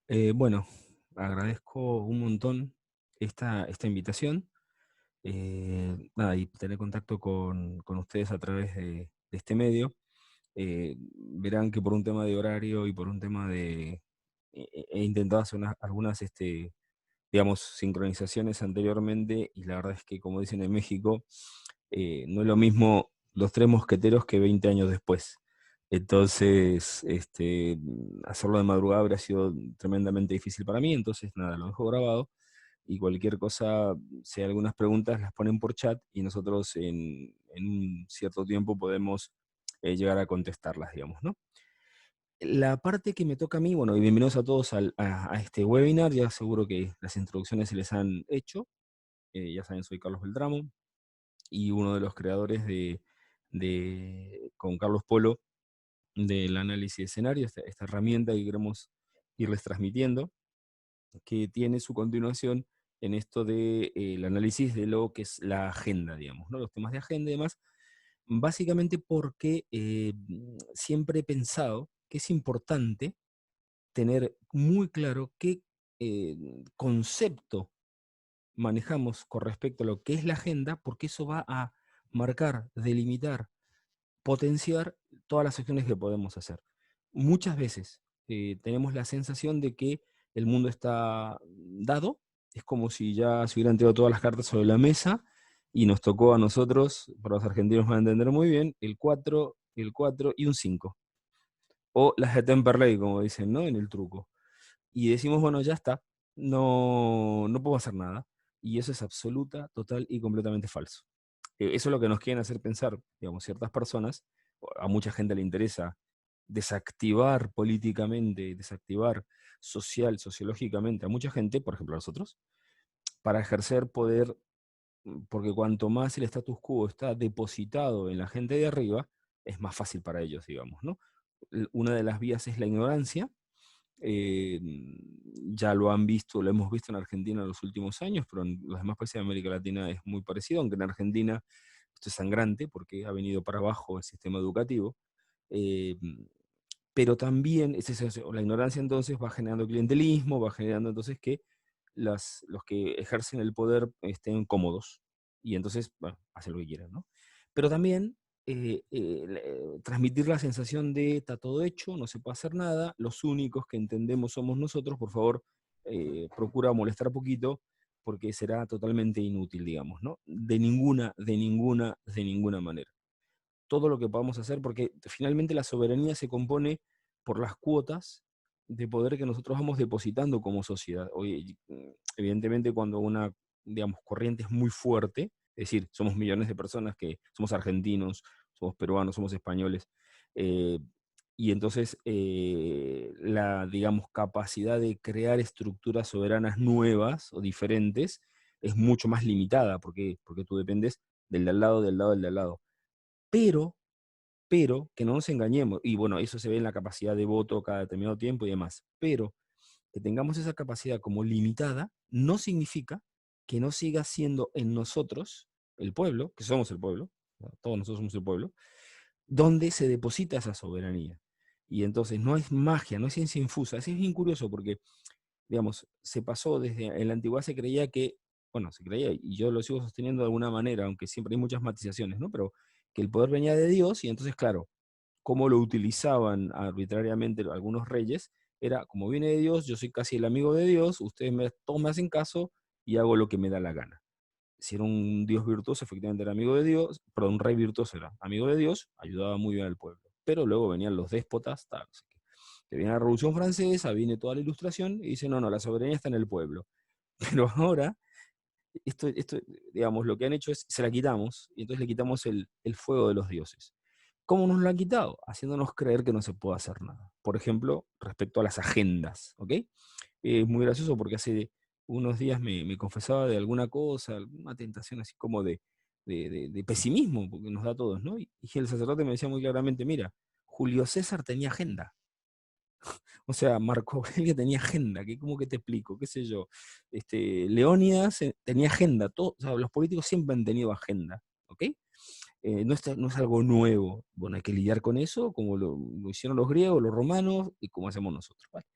Bueno, agradezco un montón esta invitación. Nada, y tener contacto con ustedes a través de este medio. Verán que por un tema de horario y por un tema de... he intentado hacer algunas, digamos, sincronizaciones anteriormente, y la verdad es que, como dicen en México, no es lo mismo los tres mosqueteros que 20 años después. Entonces, hacerlo de madrugada habría sido tremendamente difícil para mí. Entonces nada, lo dejo grabado, y cualquier cosa, si hay algunas preguntas, las ponen por chat y nosotros en un cierto tiempo podemos llegar a contestarlas, digamos, ¿no? La parte que me toca a mí, bueno, y bienvenidos a todos a este webinar. Ya seguro que las introducciones se les han hecho. Ya saben, soy Carlos Beltramo, y uno de los creadores con Carlos Polo, del análisis de escenario, esta herramienta que queremos irles transmitiendo, que tiene su continuación en esto del análisis de lo que es la agenda, digamos, ¿no? Los temas de agenda y demás, básicamente porque siempre he pensado que es importante tener muy claro qué eh, concepto manejamos con respecto a lo que es la agenda, porque eso va a marcar, delimitar, potenciar todas las acciones que podemos hacer. Muchas veces tenemos la sensación de que el mundo está dado, es como si ya se hubieran tirado todas las cartas sobre la mesa y nos tocó a nosotros, para los argentinos van a entender muy bien, el 4 y un 5, o las de Temperley, como dicen, ¿no? En el truco. Y decimos, bueno, ya está, no puedo hacer nada. Y eso es absoluta, total y completamente falso. Eso es lo que nos quieren hacer pensar, digamos, ciertas personas. A mucha gente le interesa desactivar políticamente, desactivar sociológicamente a mucha gente, por ejemplo a nosotros, para ejercer poder, porque cuanto más el status quo está depositado en la gente de arriba, es más fácil para ellos, digamos, ¿no? Una de las vías es la ignorancia. eh, ya lo han visto, lo hemos visto en Argentina en los últimos años, pero en los demás países de América Latina es muy parecido, aunque en Argentina esto es sangrante porque ha venido para abajo el sistema educativo. eh, pero también la ignorancia entonces va generando clientelismo, va generando entonces que los que ejercen el poder estén cómodos, y entonces, bueno, hacen lo que quieran, ¿no? Pero también transmitir la sensación de está todo hecho, no se puede hacer nada, los únicos que entendemos somos nosotros. Por favor, procura molestar poquito, porque será totalmente inútil, digamos, ¿no? De ninguna manera. Todo lo que podamos hacer, porque finalmente la soberanía se compone por las cuotas de poder que nosotros vamos depositando como sociedad. Oye, evidentemente cuando una, digamos, corriente es muy fuerte, es decir, somos millones de personas que somos argentinos, somos peruanos, somos españoles, eh, y entonces la, digamos, capacidad de crear estructuras soberanas nuevas o diferentes es mucho más limitada, porque tú dependes del de al lado, del lado, del de al lado. Pero, pero, que no nos engañemos, y bueno, eso se ve en la capacidad de voto cada determinado tiempo y demás, pero que tengamos esa capacidad como limitada no significa que no siga siendo en nosotros, el pueblo, que somos el pueblo, ¿no? Todos nosotros somos el pueblo, donde se deposita esa soberanía. Y entonces no es magia, no es ciencia infusa. Eso es bien curioso porque, digamos, se pasó desde, en la antigüedad se creía que, bueno, se creía, y yo lo sigo sosteniendo de alguna manera, aunque siempre hay muchas matizaciones, ¿no? Pero que el poder venía de Dios, y entonces, claro, cómo lo utilizaban arbitrariamente algunos reyes, era como viene de Dios, yo soy casi el amigo de Dios, todos me hacen caso y hago lo que me da la gana. Si era un Dios virtuoso, efectivamente era amigo de Dios, perdón, un rey virtuoso era amigo de Dios, ayudaba muy bien al pueblo. Pero luego venían los déspotas, tal, no sé qué. Que viene la Revolución Francesa, viene toda la Ilustración y dice, no, no, la soberanía está en el pueblo. Pero ahora, esto, digamos, lo que han hecho es, se la quitamos, y entonces le quitamos el fuego de los dioses. ¿Cómo nos lo han quitado? Haciéndonos creer que no se puede hacer nada. Por ejemplo, respecto a las agendas, ¿ok? Es muy gracioso porque hace unos días me confesaba de alguna cosa, una tentación así como de pesimismo, porque nos da a todos, ¿no? Y el sacerdote me decía muy claramente, mira, Julio César tenía agenda. O sea, Marco Aurelio tenía agenda, que cómo que te explico, qué sé yo. Leónidas tenía agenda, o sea, los políticos siempre han tenido agenda, ¿ok? No es algo nuevo. Bueno, hay que lidiar con eso, como lo hicieron los griegos, los romanos, y como hacemos nosotros, ¿vale?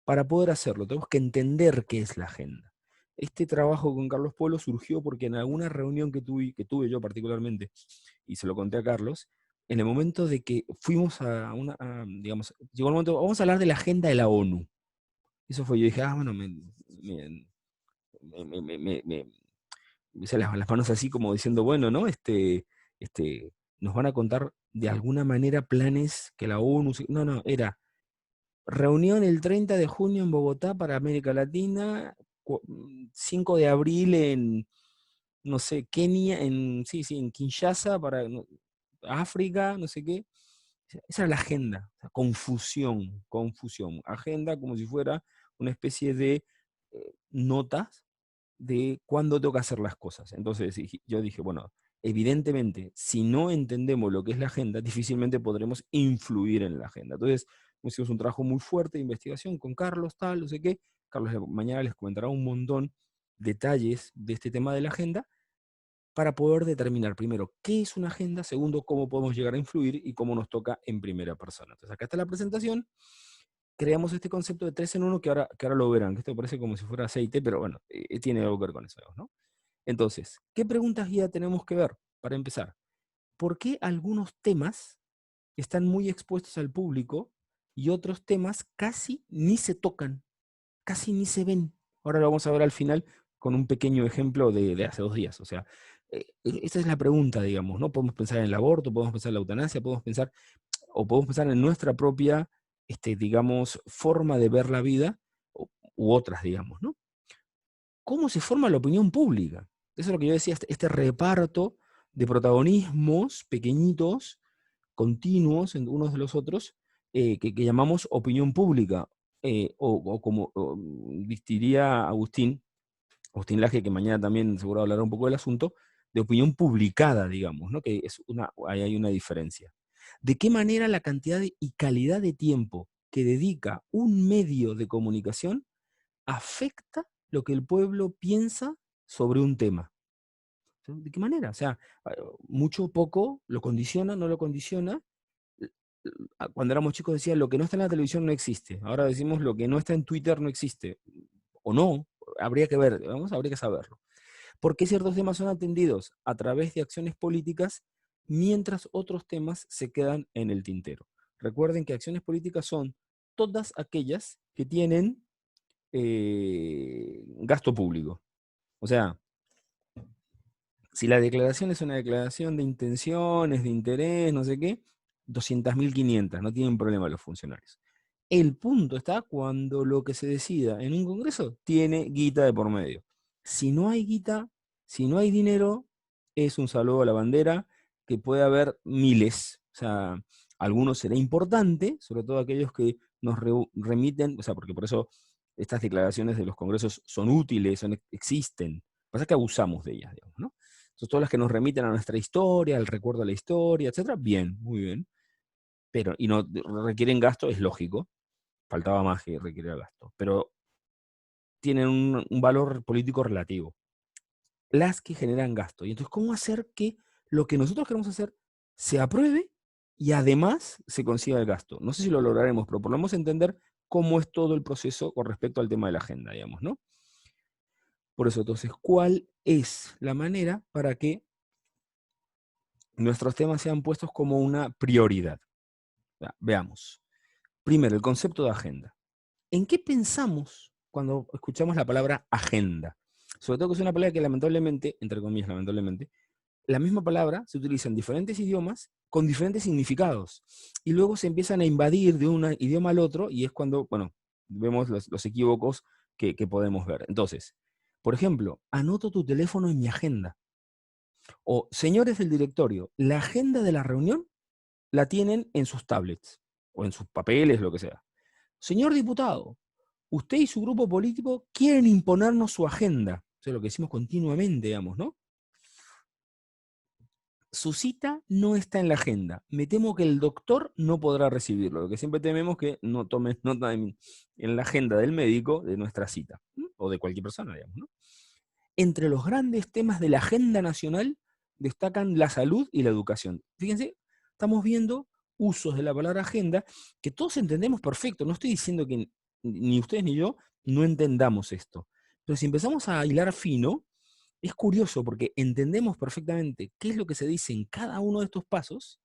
Para poder hacerlo, tenemos que entender qué es la agenda. Este trabajo con Carlos Polo surgió porque en alguna reunión que tuve yo particularmente, y se lo conté a Carlos, en el momento de que fuimos digamos, llegó el momento, vamos a hablar de la agenda de la ONU. Eso fue, yo dije, bueno, me hice las manos así como diciendo, bueno, ¿no? Nos van a contar de alguna manera planes que la ONU... No, no, era reunión el 30 de junio en Bogotá para América Latina, 5 de abril en, no sé, Kenia, sí, en Kinshasa para África, no sé qué. Esa era la agenda, o sea, confusión. Agenda como si fuera una especie de notas de cuándo tengo que hacer las cosas. Entonces yo dije, bueno, evidentemente, si no entendemos lo que es la agenda, difícilmente podremos influir en la agenda. Entonces, hicimos un trabajo muy fuerte de investigación con Carlos, tal, no sé qué. Carlos mañana les comentará un montón detalles de este tema de la agenda para poder determinar, primero, qué es una agenda, segundo, cómo podemos llegar a influir y cómo nos toca en primera persona. Entonces, acá está la presentación. Creamos este concepto de 3 en 1 que ahora lo verán, que esto parece como si fuera aceite, pero bueno, tiene algo que ver con eso, ¿no? Entonces, ¿qué preguntas guía tenemos que ver? Para empezar, ¿por qué algunos temas están muy expuestos al público y otros temas casi ni se tocan, casi ni se ven? Ahora lo vamos a ver al final con un pequeño ejemplo de hace 2 días. O sea, esa es la pregunta, digamos, ¿no? Podemos pensar en el aborto, podemos pensar en la eutanasia, podemos pensar en nuestra propia, digamos, forma de ver la vida, u otras, digamos, ¿no? ¿Cómo se forma la opinión pública? Eso es lo que yo decía, este reparto de protagonismos pequeñitos, continuos en unos de los otros, que llamamos opinión pública, o como diría Agustín Laje, que mañana también seguro hablará un poco del asunto, de opinión publicada, digamos, ¿no? Que ahí hay una diferencia. ¿De qué manera la cantidad y calidad de tiempo que dedica un medio de comunicación afecta lo que el pueblo piensa sobre un tema? ¿De qué manera? O sea, mucho o poco, lo condiciona, no lo condiciona. Cuando éramos chicos decían, lo que no está en la televisión no existe. Ahora decimos, lo que no está en Twitter no existe. O no, habría que ver, habría que saberlo. ¿Por qué ciertos temas son atendidos a través de acciones políticas mientras otros temas se quedan en el tintero? Recuerden que acciones políticas son todas aquellas que tienen gasto público. O sea, si la declaración es una declaración de intenciones, de interés, no sé qué, 200.500, no tienen problema los funcionarios. El punto está cuando lo que se decida en un congreso tiene guita de por medio. Si no hay guita, si no hay dinero, es un saludo a la bandera que puede haber miles. O sea, algunos será importante, sobre todo aquellos que nos remiten, o sea, porque por eso estas declaraciones de los congresos son útiles, existen. Lo que pasa es que abusamos de ellas, digamos, ¿no? Entonces, todas las que nos remiten a nuestra historia, al recuerdo de la historia, etcétera, bien, muy bien. Pero, y no requieren gasto, es lógico. Faltaba más que requerir gasto. Pero tienen un valor político relativo. Las que generan gasto. Y entonces, ¿cómo hacer que lo que nosotros queremos hacer se apruebe y además se consiga el gasto? No sé si lo lograremos, pero por lo menos entender cómo es todo el proceso con respecto al tema de la agenda, digamos, ¿no? Por eso, entonces, ¿cuál es la manera para que nuestros temas sean puestos como una prioridad? Veamos. Primero, el concepto de agenda. ¿En qué pensamos cuando escuchamos la palabra agenda? Sobre todo que es una palabra que lamentablemente, entre comillas lamentablemente, la misma palabra se utiliza en diferentes idiomas con diferentes significados. Y luego se empiezan a invadir de un idioma al otro y es cuando, bueno, vemos los equívocos que podemos ver. Entonces, por ejemplo, anoto tu teléfono en mi agenda. O, señores del directorio, la agenda de la reunión la tienen en sus tablets o en sus papeles, lo que sea. Señor diputado, usted y su grupo político quieren imponernos su agenda. O sea, lo que decimos continuamente, digamos, ¿no? Su cita no está en la agenda. Me temo que el doctor no podrá recibirlo. Lo que siempre tememos que no tomes nota en la agenda del médico de nuestra cita, ¿no? O de cualquier persona, digamos, ¿no? Entre los grandes temas de la agenda nacional destacan la salud y la educación. Fíjense, estamos viendo usos de la palabra agenda que todos entendemos perfecto. No estoy diciendo que ni ustedes ni yo no entendamos esto. Pero si empezamos a hilar fino, es curioso porque entendemos perfectamente qué es lo que se dice en cada uno de estos pasos,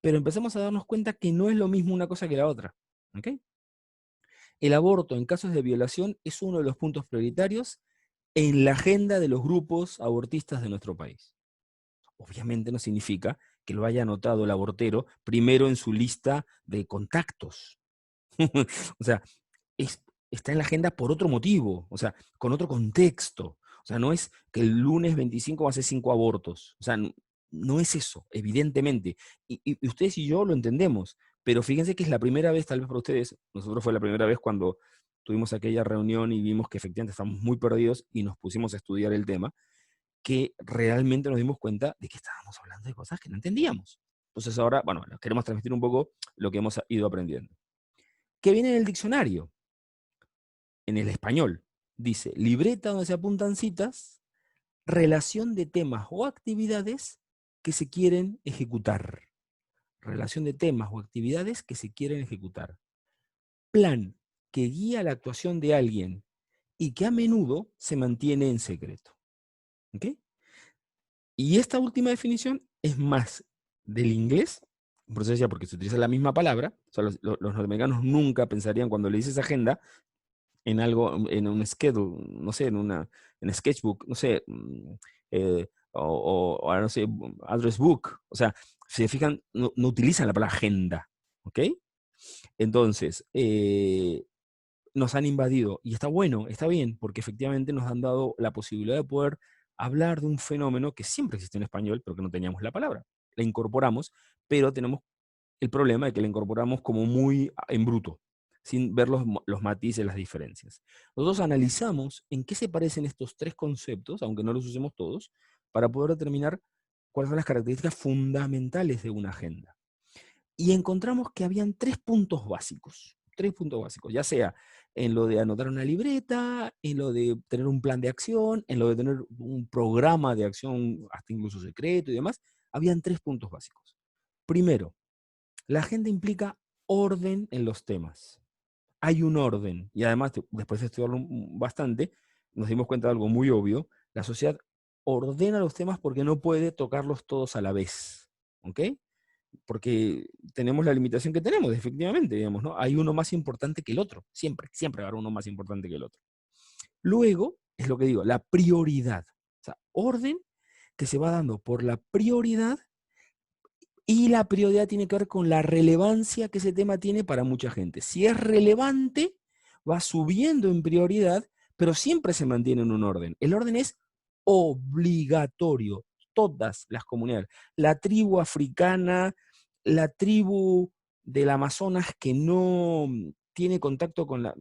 pero empezamos a darnos cuenta que no es lo mismo una cosa que la otra. ¿Ok? El aborto en casos de violación es uno de los puntos prioritarios en la agenda de los grupos abortistas de nuestro país. Obviamente no significa que lo haya anotado el abortero primero en su lista de contactos. O sea, es, está en la agenda por otro motivo, o sea, con otro contexto. O sea, no es que el lunes 25 va a ser 5 abortos. O sea, no es eso, evidentemente. Y ustedes y yo lo entendemos, pero fíjense que es la primera vez, tal vez para ustedes, nosotros fue la primera vez cuando tuvimos aquella reunión y vimos que efectivamente estamos muy perdidos y nos pusimos a estudiar el tema, que realmente nos dimos cuenta de que estábamos hablando de cosas que no entendíamos. Entonces ahora, bueno, queremos transmitir un poco lo que hemos ido aprendiendo. ¿Qué viene en el diccionario? En el español. Dice, libreta donde se apuntan citas, relación de temas o actividades que se quieren ejecutar. Relación de temas o actividades que se quieren ejecutar. Plan que guía la actuación de alguien y que a menudo se mantiene en secreto. ¿Ok? Y esta última definición es más del inglés, por eso decía, porque se utiliza la misma palabra, o sea, los norteamericanos nunca pensarían cuando le dices agenda en algo, en un schedule, no sé, en sketchbook, no sé, o no sé, address book, o sea, si se fijan, no utilizan la palabra agenda, ¿ok? Entonces, nos han invadido, y está bueno, está bien, porque efectivamente nos han dado la posibilidad de poder hablar de un fenómeno que siempre existe en español, pero que no teníamos la palabra. La incorporamos, pero tenemos el problema de que la incorporamos como muy en bruto, sin ver los matices, las diferencias. Nosotros analizamos en qué se parecen estos tres conceptos, aunque no los usemos todos, para poder determinar cuáles son las características fundamentales de una agenda. Y encontramos que habían tres puntos básicos, ya sea en lo de anotar una libreta, en lo de tener un plan de acción, en lo de tener un programa de acción, hasta incluso secreto y demás, habían tres puntos básicos. Primero, la agenda implica orden en los temas. Hay un orden, y además, después de estudiarlo bastante, nos dimos cuenta de algo muy obvio. La sociedad ordena los temas porque no puede tocarlos todos a la vez. ¿Ok? Porque tenemos la limitación que tenemos, efectivamente, digamos, ¿no? Hay uno más importante que el otro. Siempre, siempre va a haber uno más importante que el otro. Luego, es lo que digo, la prioridad. O sea, orden que se va dando por la prioridad, y la prioridad tiene que ver con la relevancia que ese tema tiene para mucha gente. Si es relevante, va subiendo en prioridad, pero siempre se mantiene en un orden. El orden es obligatorio. Todas las comunidades, la tribu africana, la tribu del Amazonas que no tiene contacto con la...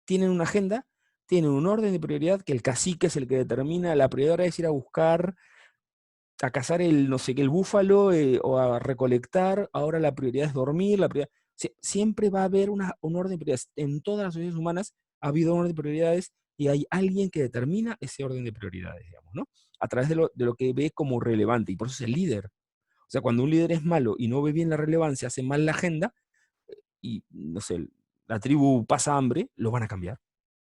Tienen una agenda, tienen un orden de prioridad que el cacique es el que determina. La prioridad es ir a buscar, a cazar el, no sé qué, el búfalo, o a recolectar. Ahora la prioridad es dormir, la prioridad... Siempre va a haber un orden de prioridades. En todas las sociedades humanas ha habido un orden de prioridades y hay alguien que determina ese orden de prioridades, digamos, ¿no? A través de lo que ve como relevante, y por eso es el líder. O sea, cuando un líder es malo y no ve bien la relevancia, hace mal la agenda, y, no sé, la tribu pasa hambre, lo van a cambiar.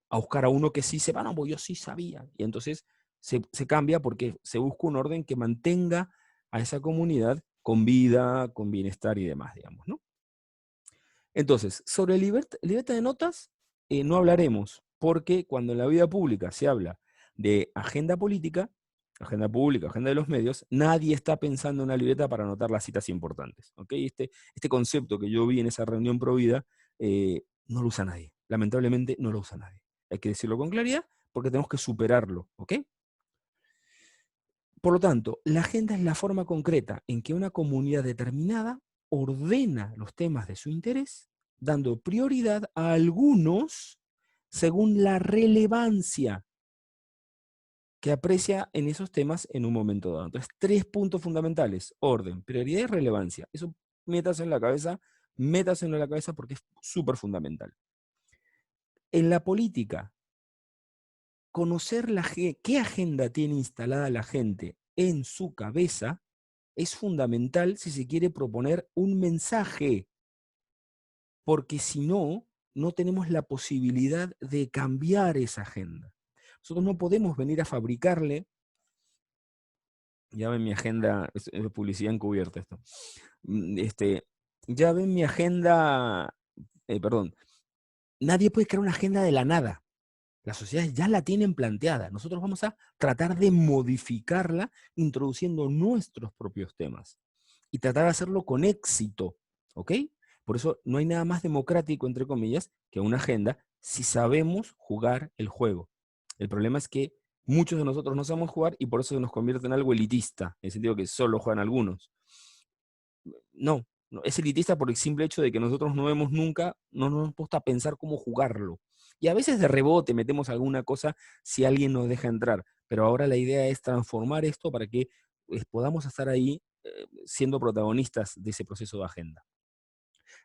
A buscar a uno que sí sepa, no, pues yo sí sabía. Y entonces se cambia porque se busca un orden que mantenga a esa comunidad con vida, con bienestar y demás, digamos, ¿no? Entonces, sobre libertad de notas, no hablaremos, porque cuando en la vida pública se habla de agenda política, agenda pública, agenda de los medios, nadie está pensando en una libreta para anotar las citas importantes. ¿Ok? Este concepto que yo vi en esa reunión pro vida, no lo usa nadie. Lamentablemente no lo usa nadie. Hay que decirlo con claridad porque tenemos que superarlo. ¿Ok? Por lo tanto, la agenda es la forma concreta en que una comunidad determinada ordena los temas de su interés, dando prioridad a algunos según la relevancia que aprecia en esos temas en un momento dado. Entonces, tres puntos fundamentales: orden, prioridad y relevancia. Eso métaselo en la cabeza porque es súper fundamental. En la política, conocer qué agenda tiene instalada la gente en su cabeza es fundamental si se quiere proponer un mensaje, porque si no, no tenemos la posibilidad de cambiar esa agenda. Nosotros no podemos venir a fabricarle, ya ven mi agenda, es publicidad encubierta esto, ya ven mi agenda, perdón, nadie puede crear una agenda de la nada. Las sociedades ya la tienen planteada. Nosotros vamos a tratar de modificarla introduciendo nuestros propios temas y tratar de hacerlo con éxito, ¿ok? Por eso no hay nada más democrático, entre comillas, que una agenda si sabemos jugar el juego. El problema es que muchos de nosotros no sabemos jugar y por eso se nos convierte en algo elitista, en el sentido que solo juegan algunos. No, es elitista por el simple hecho de que nosotros no hemos nunca, no nos hemos puesto a pensar cómo jugarlo. Y a veces de rebote metemos alguna cosa si alguien nos deja entrar, pero ahora la idea es transformar esto para que podamos estar ahí siendo protagonistas de ese proceso de agenda.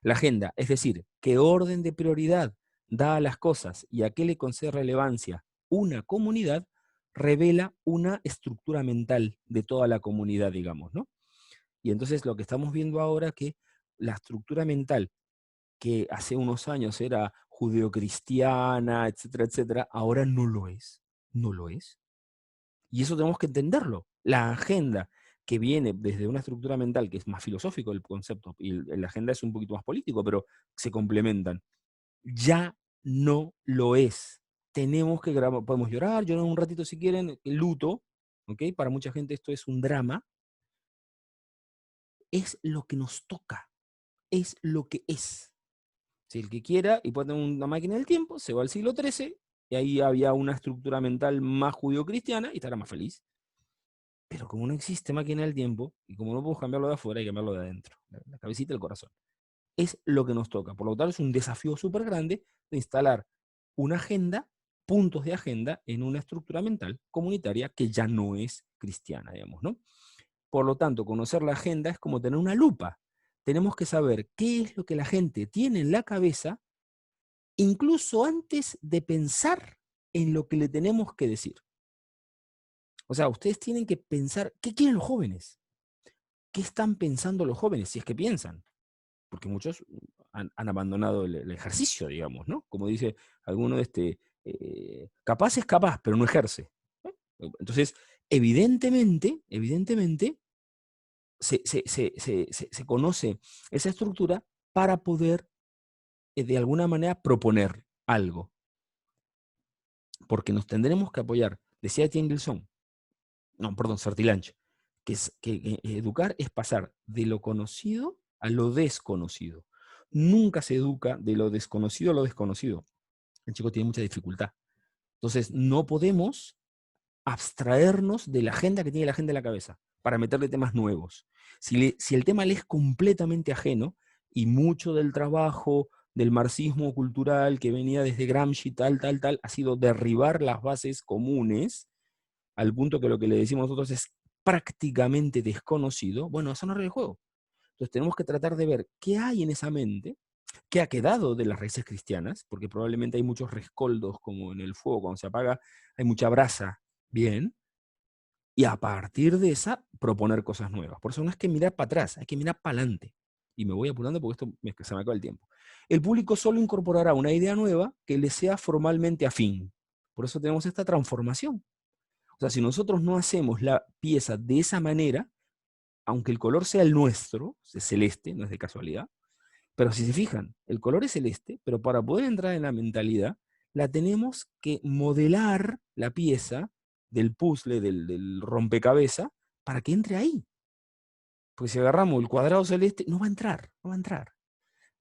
La agenda, es decir, qué orden de prioridad da a las cosas y a qué le concede relevancia una comunidad, revela una estructura mental de toda la comunidad, digamos, ¿no? Y entonces lo que estamos viendo ahora es que la estructura mental que hace unos años era judeocristiana, etcétera, etcétera, ahora no lo es. No lo es. Y eso tenemos que entenderlo. La agenda que viene desde una estructura mental que es más filosófico el concepto, y la agenda es un poquito más político, pero se complementan, ya no lo es. Tenemos que grabar, podemos llorar un ratito si quieren, el luto, ¿ok? Para mucha gente esto es un drama, es lo que nos toca, es lo que es. Si el que quiera y puede tener una máquina del tiempo, se va al siglo XIII, y ahí había una estructura mental más judío-cristiana y estará más feliz. Pero como no existe máquina del tiempo, y como no podemos cambiarlo de afuera, hay que cambiarlo de adentro, la cabecita y el corazón. Es lo que nos toca. Por lo tanto, es un desafío súper grande de instalar una agenda, puntos de agenda, en una estructura mental comunitaria que ya no es cristiana, digamos, ¿no? Por lo tanto, conocer la agenda es como tener una lupa. Tenemos que saber qué es lo que la gente tiene en la cabeza, incluso antes de pensar en lo que le tenemos que decir. O sea, ustedes tienen que pensar, ¿qué quieren los jóvenes? ¿Qué están pensando los jóvenes? Si es que piensan. Porque muchos han abandonado el ejercicio, digamos, ¿no? Como dice alguno, capaz es capaz, pero no ejerce. ¿Eh? Entonces, evidentemente, se conoce esa estructura para poder, de alguna manera, proponer algo. Porque nos tendremos que apoyar. Decía Tiengilson, no, perdón, Sartilanch, que educar es pasar de lo conocido a lo desconocido. Nunca se educa de lo desconocido a lo desconocido. El chico tiene mucha dificultad. Entonces, no podemos abstraernos de la agenda que tiene la gente en la cabeza para meterle temas nuevos. Si el tema le es completamente ajeno y mucho del trabajo del marxismo cultural que venía desde Gramsci, tal, ha sido derribar las bases comunes al punto que lo que le decimos nosotros es prácticamente desconocido, bueno, eso no es el juego. Entonces tenemos que tratar de ver qué hay en esa mente, qué ha quedado de las raíces cristianas, porque probablemente hay muchos rescoldos como en el fuego, cuando se apaga hay mucha brasa, bien, y a partir de esa proponer cosas nuevas. Por eso no es que mirar para atrás, hay que mirar para adelante. Y me voy apurando porque se me acaba el tiempo. El público solo incorporará una idea nueva que le sea formalmente afín. Por eso tenemos esta transformación. O sea, si nosotros no hacemos la pieza de esa manera, aunque el color sea el nuestro, es celeste, no es de casualidad, pero si se fijan, el color es celeste, pero para poder entrar en la mentalidad, la tenemos que modelar la pieza del puzzle, del rompecabezas, para que entre ahí. Porque si agarramos el cuadrado celeste, no va a entrar, no va a entrar.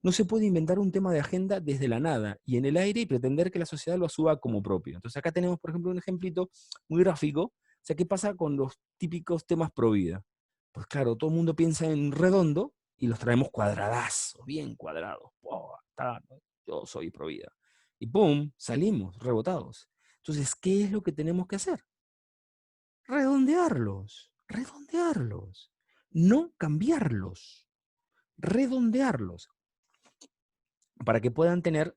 No se puede inventar un tema de agenda desde la nada y en el aire y pretender que la sociedad lo asuba como propio. Entonces acá tenemos, por ejemplo, un ejemplito muy gráfico. O sea, ¿qué pasa con los típicos temas pro vida? Pues claro, todo el mundo piensa en redondo y los traemos cuadradazos, bien cuadrados. Oh, yo soy pro vida. Y ¡pum! Salimos rebotados. Entonces, ¿qué es lo que tenemos que hacer? Redondearlos, redondearlos. No cambiarlos, redondearlos para que puedan tener,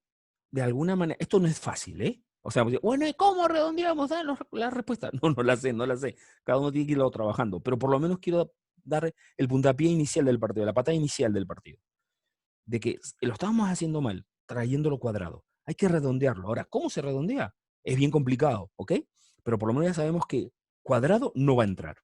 de alguna manera, esto no es fácil, ¿eh? O sea, bueno, ¿y cómo redondeamos la respuesta? No, no la sé, no la sé. Cada uno tiene que irlo trabajando, pero por lo menos quiero dar el puntapié inicial del partido, la patada inicial del partido, de que lo estábamos haciendo mal. trayéndolo cuadrado. Hay que redondearlo. Ahora, ¿cómo se redondea? Es bien complicado, ¿ok? Pero por lo menos ya sabemos que cuadrado no va a entrar.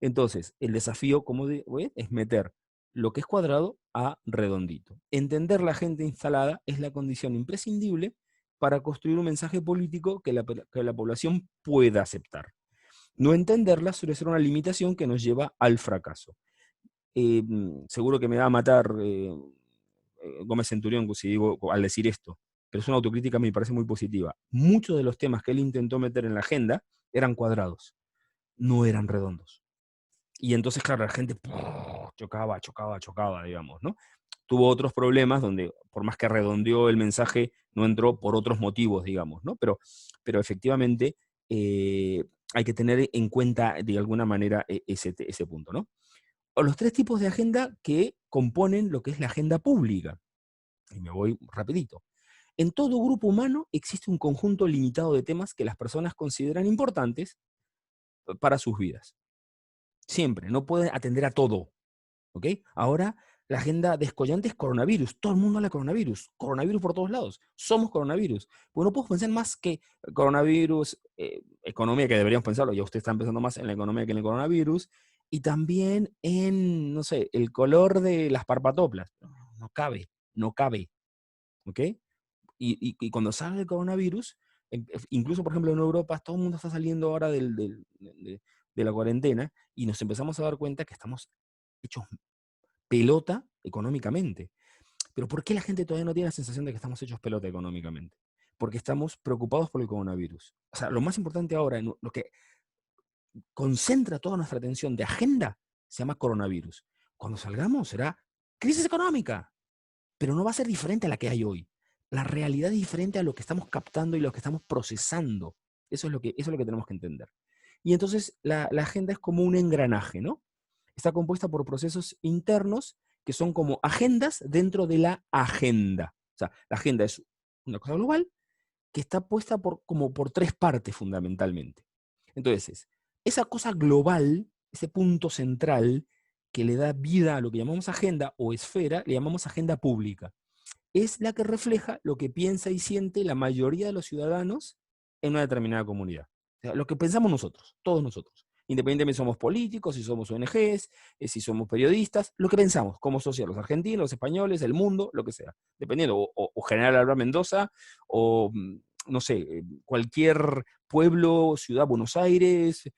Entonces, el desafío, como digo, es meter lo que es cuadrado a redondito. Entender la gente instalada es la condición imprescindible para construir un mensaje político que la población pueda aceptar. No entenderla suele ser una limitación que nos lleva al fracaso. Seguro que me va a matar Gómez Centurión si digo, al decir esto, pero es una autocrítica que me parece muy positiva. Muchos de los temas que él intentó meter en la agenda eran cuadrados, no eran redondos. Y entonces, claro, la gente chocaba, digamos, ¿no? Tuvo otros problemas donde, por más que redondeó el mensaje, no entró por otros motivos, digamos, ¿no? Pero efectivamente eh, hay que tener en cuenta de alguna manera ese punto, ¿no? O los tres tipos de agenda que componen lo que es la agenda pública. Y me voy rapidito. En todo grupo humano existe un conjunto limitado de temas que las personas consideran importantes para sus vidas. Siempre, no pueden atender a todo. ¿Ok? Ahora la agenda descollante es coronavirus. Todo el mundo habla de coronavirus. Coronavirus por todos lados. Somos coronavirus. Pues no puedo pensar más que coronavirus, economía, que deberíamos pensarlo. Ya usted está pensando más en la economía que en el coronavirus. Y también en, no sé, el color de las parpatoplas. No cabe, no cabe. ¿Ok? Y cuando sale el coronavirus, incluso por ejemplo en Europa, todo el mundo está saliendo ahora de la cuarentena y nos empezamos a dar cuenta que estamos hechos pelota económicamente. Pero ¿por qué la gente todavía no tiene la sensación de que estamos hechos pelota económicamente? Porque estamos preocupados por el coronavirus. O sea, lo más importante ahora, lo que concentra toda nuestra atención de agenda, se llama coronavirus. Cuando salgamos será crisis económica, pero no va a ser diferente a la que hay hoy. La realidad es diferente a lo que estamos captando y lo que estamos procesando. Eso es lo que tenemos que entender. Y entonces la agenda es como un engranaje, ¿no? Está compuesta por procesos internos que son como agendas dentro de la agenda. O sea, la agenda es una cosa global que está puesta como por tres partes fundamentalmente. Entonces, esa cosa global, ese punto central que le da vida a lo que llamamos agenda o esfera, le llamamos agenda pública. Es la que refleja lo que piensa y siente la mayoría de los ciudadanos en una determinada comunidad. O sea, lo que pensamos nosotros, todos nosotros. Independientemente si somos políticos, si somos ONGs, si somos periodistas, lo que pensamos como sociedad, los argentinos, los españoles, el mundo, lo que sea. Dependiendo, o General Albert Mendoza, o no sé, cualquier pueblo, ciudad, Buenos Aires,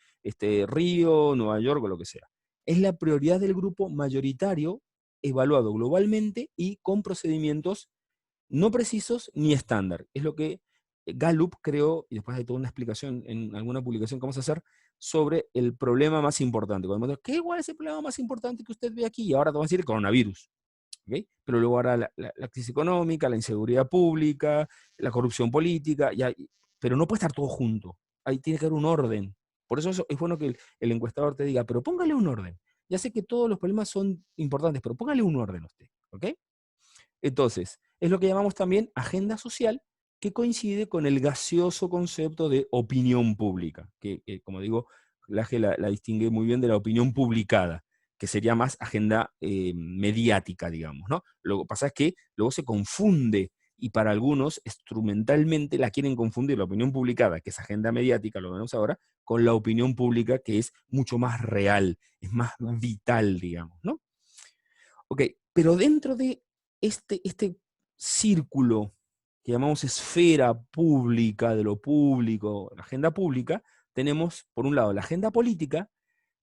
Río, Nueva York, o lo que sea. Es la prioridad del grupo mayoritario evaluado globalmente y con procedimientos no precisos ni estándar. Es lo que Gallup creó, y después hay toda una explicación en alguna publicación que vamos a hacer, sobre el problema más importante. Cuando ¿qué igual es el problema más importante que usted ve aquí? Y ahora te voy a decir el coronavirus. ¿Okay? Pero luego ahora la crisis económica, la inseguridad pública, la corrupción política, pero no puede estar todo junto. Ahí tiene que haber un orden. Por eso es bueno que el encuestador te diga, pero póngale un orden. Ya sé que todos los problemas son importantes, pero póngale un orden a usted. ¿Ok? Entonces, es lo que llamamos también agenda social, que coincide con el gaseoso concepto de opinión pública, que como digo, la distingue muy bien de la opinión publicada, que sería más agenda mediática, digamos, ¿no? Lo que pasa es que luego se confunde, y para algunos, instrumentalmente, la quieren confundir la opinión publicada, que es agenda mediática, lo vemos ahora, con la opinión pública, que es mucho más real, es más vital, digamos, ¿no? Ok, pero dentro de este círculo que llamamos esfera pública, de lo público, la agenda pública, tenemos, por un lado, la agenda política,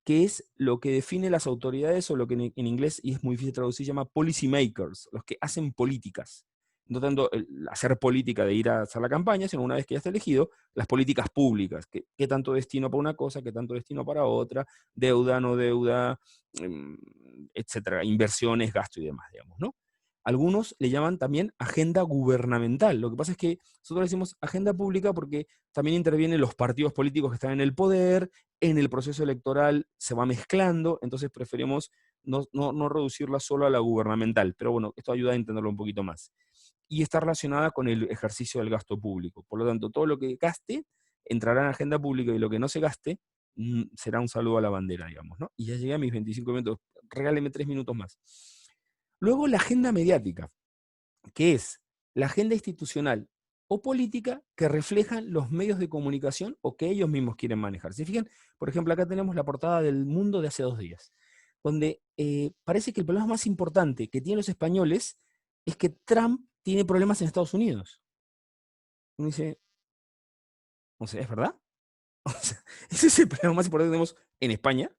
que es lo que define las autoridades, o lo que en inglés, y es muy difícil traducir, se llama policy makers, los que hacen políticas. No tanto hacer política de ir a hacer la campaña, sino una vez que ya está elegido, las políticas públicas. ¿Qué tanto destino para una cosa, qué tanto destino para otra? Deuda, no deuda, etcétera, inversiones, gasto y demás, digamos, ¿no? Algunos le llaman también agenda gubernamental. Lo que pasa es que nosotros decimos agenda pública porque también intervienen los partidos políticos que están en el poder, en el proceso electoral se va mezclando, entonces preferimos no reducirla solo a la gubernamental, pero bueno, esto ayuda a entenderlo un poquito más. Y está relacionada con el ejercicio del gasto público. Por lo tanto, todo lo que gaste entrará en agenda pública, y lo que no se gaste será un saludo a la bandera, digamos, ¿no? Y ya llegué a mis 25 minutos, regáleme 3 minutos más. Luego la agenda mediática, que es la agenda institucional o política que reflejan los medios de comunicación o que ellos mismos quieren manejar. ¿Se fijan? Por ejemplo, acá tenemos la portada del Mundo de hace 2 días, donde parece que el problema más importante que tienen los españoles es que Trump tiene problemas en Estados Unidos. Uno dice, o sea, ¿es verdad? O sea, ese es el problema más importante que tenemos en España,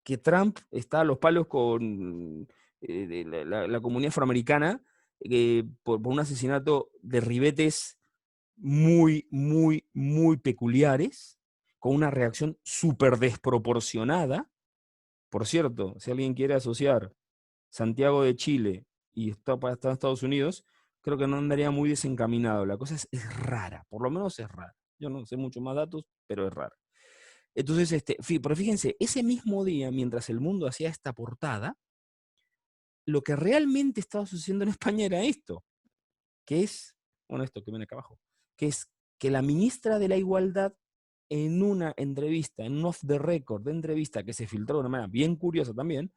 que Trump está a los palos con la comunidad afroamericana por un asesinato de ribetes muy, muy, muy peculiares, con una reacción súper desproporcionada. Por cierto, si alguien quiere asociar Santiago de Chile y está en Estados Unidos, creo que no andaría muy desencaminado. La cosa es rara, por lo menos es rara. Yo no sé mucho más datos, pero es rara. Entonces, pero fíjense, ese mismo día, mientras el mundo hacía esta portada, lo que realmente estaba sucediendo en España era esto, que es, bueno, esto que viene acá abajo, que es que la ministra de la Igualdad, en una entrevista, en un off the record de entrevista que se filtró de una manera bien curiosa también,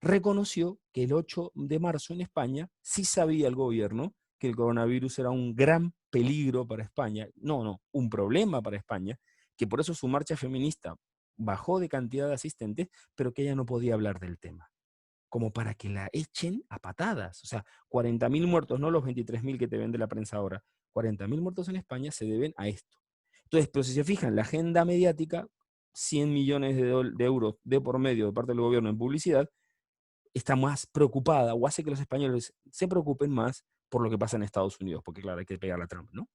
reconoció que el 8 de marzo en España sí sabía el gobierno que el coronavirus era un gran peligro para España, no, un problema para España, que por eso su marcha feminista bajó de cantidad de asistentes, pero que ella no podía hablar del tema, como para que la echen a patadas. O sea, 40.000 muertos, no los 23.000 que te vende la prensa ahora, 40.000 muertos en España se deben a esto. Entonces, pero si se fijan, la agenda mediática, 100 millones de euros de por medio de parte del gobierno en publicidad, está más preocupada o hace que los españoles se preocupen más por lo que pasa en Estados Unidos, porque claro, hay que pegar a Trump, ¿no?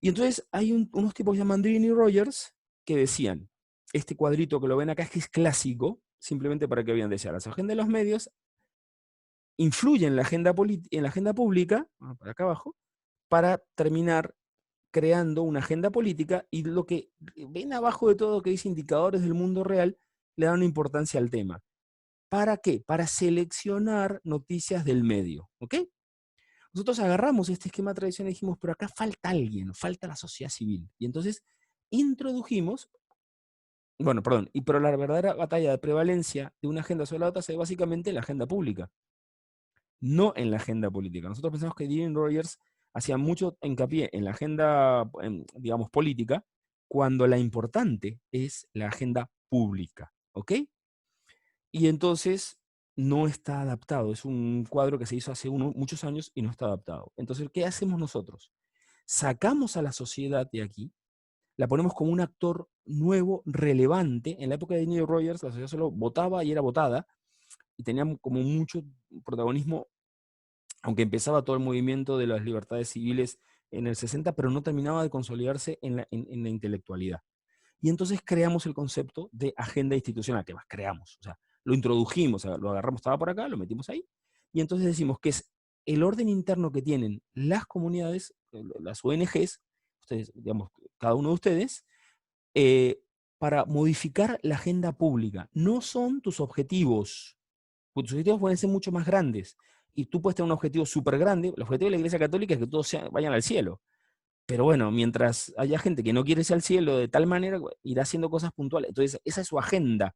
Y entonces hay unos tipos que se llaman Mandrini y Rogers que decían, este cuadrito que lo ven acá es que es clásico, simplemente para que vean, decía, la agenda de los medios influye en la agenda, en la agenda pública, para acá abajo, para terminar creando una agenda política, y lo que ven abajo de todo que dice indicadores del mundo real, le dan importancia al tema. ¿Para qué? Para seleccionar noticias del medio, ¿ok? Nosotros agarramos este esquema tradicional y dijimos, pero acá falta alguien, falta la sociedad civil. Y entonces introdujimos, bueno, perdón, pero la verdadera batalla de prevalencia de una agenda sobre la otra se ve básicamente en la agenda pública, no en la agenda política. Nosotros pensamos que Dean Rogers hacía mucho hincapié en la agenda, digamos, política, cuando la importante es la agenda pública, ¿ok? Y entonces no está adaptado. Es un cuadro que se hizo hace muchos años y no está adaptado. Entonces, ¿qué hacemos nosotros? Sacamos a la sociedad de aquí, la ponemos como un actor nuevo, relevante. En la época de Neil Rogers, la sociedad solo votaba y era votada, y tenía como mucho protagonismo, aunque empezaba todo el movimiento de las libertades civiles en el 60, pero no terminaba de consolidarse en la intelectualidad. Y entonces creamos el concepto de agenda institucional, que más creamos, o sea, lo introdujimos, o sea, lo agarramos, estaba por acá, lo metimos ahí, y entonces decimos que es el orden interno que tienen las comunidades, las ONGs, ustedes, digamos, cada uno de ustedes, eh, para modificar la agenda pública. No son tus objetivos, porque tus objetivos pueden ser mucho más grandes, y tú puedes tener un objetivo súper grande. El objetivo de la Iglesia Católica es que todos vayan al cielo. Pero bueno, mientras haya gente que no quiere irse al cielo de tal manera, irá haciendo cosas puntuales. Entonces, esa es su agenda,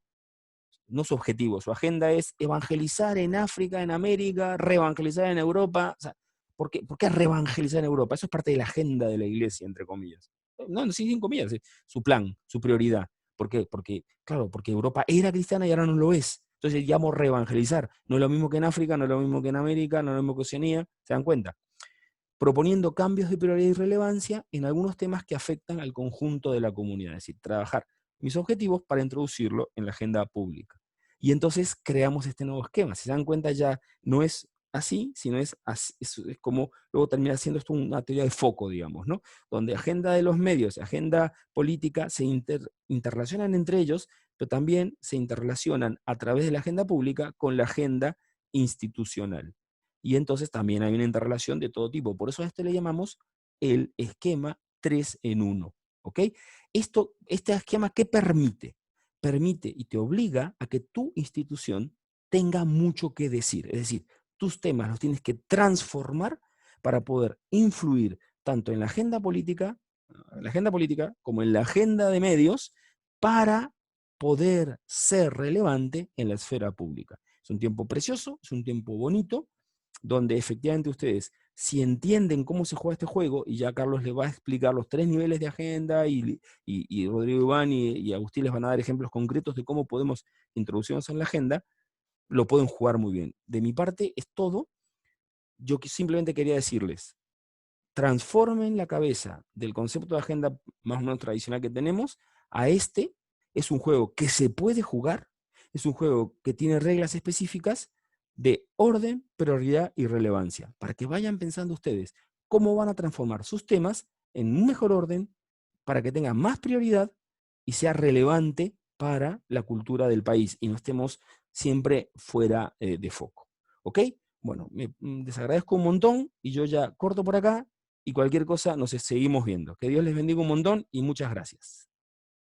no su objetivo. Su agenda es evangelizar en África, en América, reevangelizar en Europa. O sea, ¿por qué reevangelizar en Europa? Eso es parte de la agenda de la iglesia, entre comillas. No, sí, sin comillas, sí. Su plan, su prioridad. ¿Por qué? Porque, claro, porque Europa era cristiana y ahora no lo es. Entonces, llamo reevangelizar. No es lo mismo que en África, no es lo mismo que en América, no es lo mismo que Oceanía. ¿Se dan cuenta? Proponiendo cambios de prioridad y relevancia en algunos temas que afectan al conjunto de la comunidad, es decir, trabajar mis objetivos para introducirlo en la agenda pública. Y entonces creamos este nuevo esquema. Si se dan cuenta, ya no es así, sino es, así, es como luego termina siendo esto una teoría de foco, digamos, ¿no? Donde agenda de los medios, agenda política se interrelacionan entre ellos, pero también se interrelacionan a través de la agenda pública con la agenda institucional. Y entonces también hay una interrelación de todo tipo. Por eso a este le llamamos el esquema 3 en 1. ¿Ok? Este esquema, ¿qué permite? Permite y te obliga a que tu institución tenga mucho que decir. Es decir, tus temas los tienes que transformar para poder influir tanto en la agenda política como en la agenda de medios, para poder ser relevante en la esfera pública. Es un tiempo precioso, es un tiempo bonito, donde efectivamente ustedes si entienden cómo se juega este juego, y ya Carlos les va a explicar los 3 niveles de agenda, y Rodrigo Iván y Agustín les van a dar ejemplos concretos de cómo podemos introducirnos en la agenda, lo pueden jugar muy bien. De mi parte es todo. Yo simplemente quería decirles, transformen la cabeza del concepto de agenda más o menos tradicional que tenemos a este. Es un juego que se puede jugar, es un juego que tiene reglas específicas de orden, prioridad y relevancia, para que vayan pensando ustedes cómo van a transformar sus temas en un mejor orden, para que tengan más prioridad y sea relevante para la cultura del país y no estemos siempre fuera de foco. ¿Ok? Bueno, les agradezco un montón y yo ya corto por acá, y cualquier cosa nos seguimos viendo. Que Dios les bendiga un montón y muchas gracias.